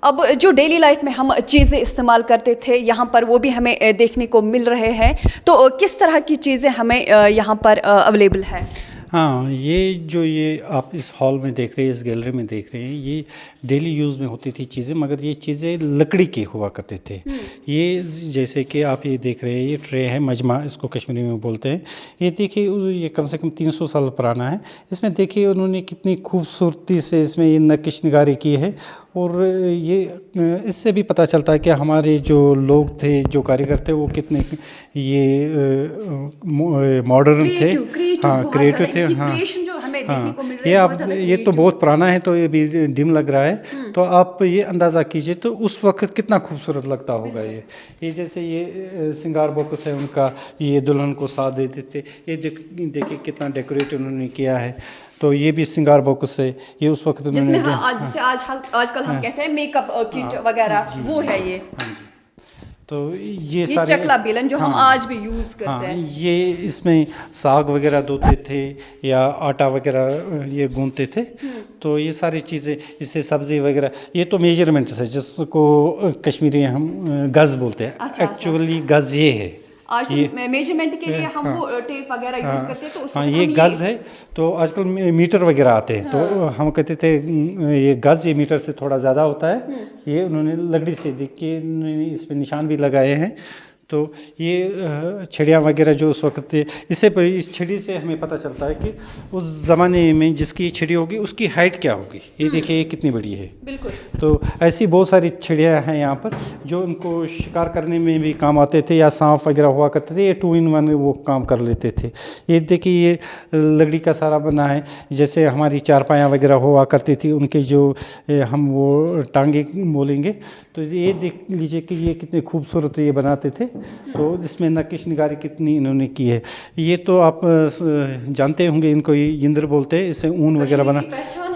اب جو daily life میں ہم چیزیں استعمال کرتے تھے یہاں پر وہ بھی ہمیں دیکھنے کو مل رہے ہیں، تو کس طرح کی چیزیں ہمیں یہاں پر اویلیبل ہے؟ ہاں، یہ آپ اس ہال میں دیکھ رہے ہیں، اس گیلری میں دیکھ رہے ہیں، یہ ڈیلی یوز میں ہوتی تھی چیزیں، مگر یہ چیزیں لکڑی کے ہوا کرتے تھے۔ یہ جیسے کہ آپ یہ دیکھ رہے ہیں، یہ ٹرے ہے مجمع، اس کو کشمیری میں بولتے ہیں۔ یہ دیکھیے، یہ کم سے کم 300 سال پرانا ہے۔ اس میں دیکھیے انہوں نے کتنی خوبصورتی سے اس میں یہ نقش نگاری کی ہے، اور یہ اس سے بھی پتہ چلتا ہے کہ ہمارے جو لوگ تھے، جو کاریگر تھے، وہ کتنے یہ ماڈرن تھے، ہاں کریٹو تھے۔ ہاں یہ تو بہت پرانا ہے، تو یہ بھی ڈم لگ رہا ہے، تو آپ یہ اندازہ کیجئے تو اس وقت کتنا خوبصورت لگتا ہوگا۔ یہ جیسے یہ سنگار باکس ہے ان کا، یہ دلہن کو ساتھ دیتے تھے۔ یہ دیکھیے کتنا ڈیکوریٹ انہوں نے کیا ہے، تو یہ بھی سنگار باکس ہے، یہ اس وقت جس میں آج کل ہم کہتے ہیں میک اپ کٹ وغیرہ، وہ ہے یہ۔ تو یہ سارے چکلا بیلن جو ہم آج بھی یوز کرتے ہیں، یہ اس میں ساگ وغیرہ دھوتے تھے یا آٹا وغیرہ یہ گوندتے تھے، تو یہ ساری چیزیں، اس سے سبزی وغیرہ، یہ تو میجرمنٹس ہے جس کو کشمیری ہم گز بولتے ہیں۔ ایکچولی گز یہ ہے، آج میجرمنٹ کے لیے ہم وہ ٹیپ وغیرہ یوز کرتے ہیں، تو ہاں یہ گز ہے۔ تو آج کل میٹر وغیرہ آتے ہیں، تو ہم کہتے تھے یہ گز، یہ میٹر سے تھوڑا زیادہ ہوتا ہے۔ یہ انہوں نے لکڑی سے دیکھ کے اس پہ نشان بھی لگائے ہیں۔ تو یہ چھڑیاں وغیرہ جو اس وقت تھے، اس چھڑی سے ہمیں پتہ چلتا ہے کہ اس زمانے میں جس کی چھڑی ہوگی اس کی ہائٹ کیا ہوگی۔ یہ دیکھیں یہ کتنی بڑی ہے۔ بالکل۔ تو ایسی بہت ساری چھڑیاں ہیں یہاں پر جو ان کو شکار کرنے میں بھی کام آتے تھے، یا سانپ وغیرہ ہوا کرتے تھے، یہ 2 in 1 وہ کام کر لیتے تھے۔ یہ دیکھیے یہ لکڑی کا سارا بنا ہے، جیسے ہماری چارپائیاں وغیرہ ہوا کرتی تھی، ان کے جو ہم وہ ٹانگیں بولیں گے، تو یہ دیکھ لیجئے کہ یہ کتنے خوبصورت یہ بناتے تھے۔ تو اس میں نقش نگاری کتنی انہوں نے کی ہے۔ یہ تو آپ جانتے ہوں گے، ان کو یندر بولتے ہیں، اس سے اون وغیرہ بنا۔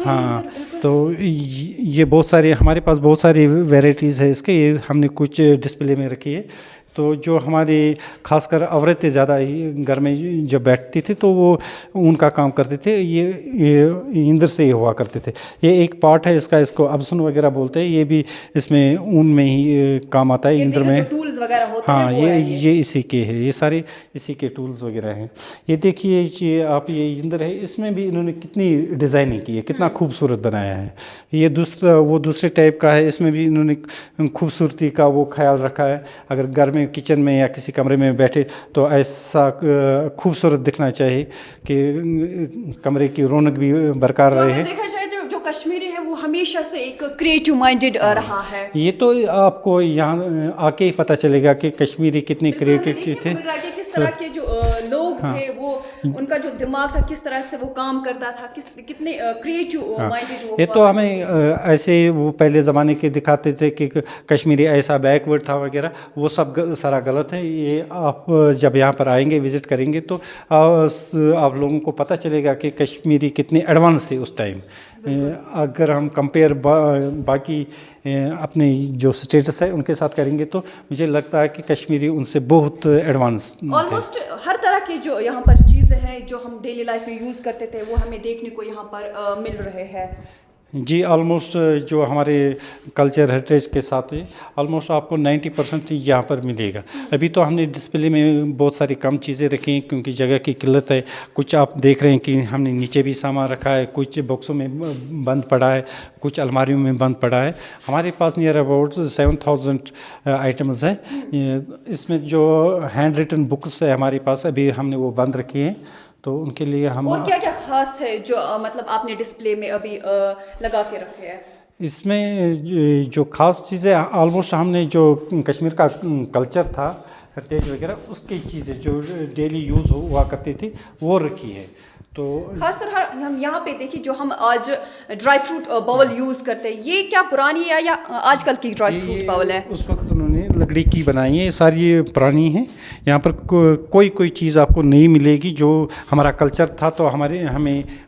ہاں، تو یہ بہت سارے ہمارے پاس بہت ساری ویرائٹیز ہے اس کے، یہ ہم نے کچھ ڈسپلے میں رکھی ہے۔ تو جو ہمارے خاص کر عورتیں زیادہ گھر میں جب بیٹھتی تھی تو وہ اون کا کام کرتے تھے، یہ ایندر سے ہی ہوا کرتے تھے۔ یہ ایک پارٹ ہے اس کا، اس کو ابسن وغیرہ بولتے ہیں، یہ بھی اس میں اون میں ہی کام آتا ہے، ایندر میں۔ ہاں یہ اسی کے ہے، یہ سارے اسی کے ٹولز وغیرہ ہیں۔ یہ دیکھیے کہ آپ یہ ایندر ہے، اس میں بھی انہوں نے کتنی ڈیزائننگ کی ہے، کتنا خوبصورت بنایا ہے۔ یہ دوسرے ٹائپ کا ہے، اس میں بھی انہوں نے خوبصورتی کا وہ خیال رکھا ہے۔ اگر گھر میں کچن میں یا کسی کمرے میں بیٹھے تو ایسا خوبصورت دکھنا چاہیے کہ کمرے کی رونق بھی برقرار رہے۔ جو کشمیری ہے وہ ہمیشہ سے ایک کریٹو مائنڈڈ رہا ہے۔ یہ تو آپ کو یہاں آ کے ہی پتہ چلے گا کہ کشمیری کتنے کریٹو تھے، کس طرح کے جو لوگ تھے، وہ ان کا جو دماغ تھا کس طرح سے وہ کام کرتا تھا، کتنے کریٹو مائنڈڈ۔ یہ تو ہمیں ایسے وہ پہلے زمانے کے دکھاتے تھے کہ کشمیری ایسا بیکورڈ تھا وغیرہ، وہ سب سارا غلط ہے۔ یہ آپ جب یہاں پر آئیں گے، وزٹ کریں گے، تو آپ لوگوں کو پتہ چلے گا کہ کشمیری کتنے ایڈوانس تھے اس ٹائم۔ اگر ہم کمپیئر باقی اپنے جو اسٹیٹس ہے ان کے ساتھ کریں گے تو مجھے لگتا ہے کہ کشمیری ان سے بہت ایڈوانس تھے۔ آلموسٹ ہر طرح کی جو یہاں پر چیزیں ہیں جو ہم ڈیلی لائف میں یوز کرتے تھے وہ ہمیں دیکھنے کو یہاں پر مل رہے ہیں۔ جی آلموسٹ جو ہمارے کلچر ہیریٹیج کے ساتھ ہے، آلموسٹ آپ کو 90% یہاں پر ملے گا۔ ابھی تو ہم نے ڈسپلے میں بہت ساری کم چیزیں رکھی ہیں کیونکہ جگہ کی قلت ہے۔ کچھ آپ دیکھ رہے ہیں کہ ہم نے نیچے بھی سامان رکھا ہے، کچھ باکسوں میں بند پڑا ہے، کچھ الماریوں میں بند پڑا ہے۔ ہمارے پاس نیئر اباؤٹ 7000 آئٹمز ہیں۔ اس میں جو ہینڈ ریٹن بکس ہے ہمارے پاس، ابھی ہم نے وہ بند رکھی ہیں، تو ان کے لیے ہم۔ اور کیا کیا خاص ہے جو مطلب آپ نے ڈسپلے میں ابھی لگا کے رکھے ہیں؟ اس میں جو خاص چیزیں آلموسٹ ہم نے جو کشمیر کا کلچر تھا، ہیریٹیج وغیرہ، اس کی چیزیں جو ڈیلی یوز ہوا کرتی تھی وہ رکھی ہے۔ تو خاص طرح ہم یہاں پہ دیکھیں جو ہم آج ڈرائی فروٹ باول یوز کرتے ہیں، یہ کیا پرانی ہے یا آج کل کی ڈرائی فروٹ باول ہے؟ اس وقت انہوں نے لکڑی کی بنائی ہے، یہ ساری پرانی ہیں۔ یہاں پر کوئی چیز آپ کو نہیں ملے گی جو ہمارا کلچر تھا، تو ہمیں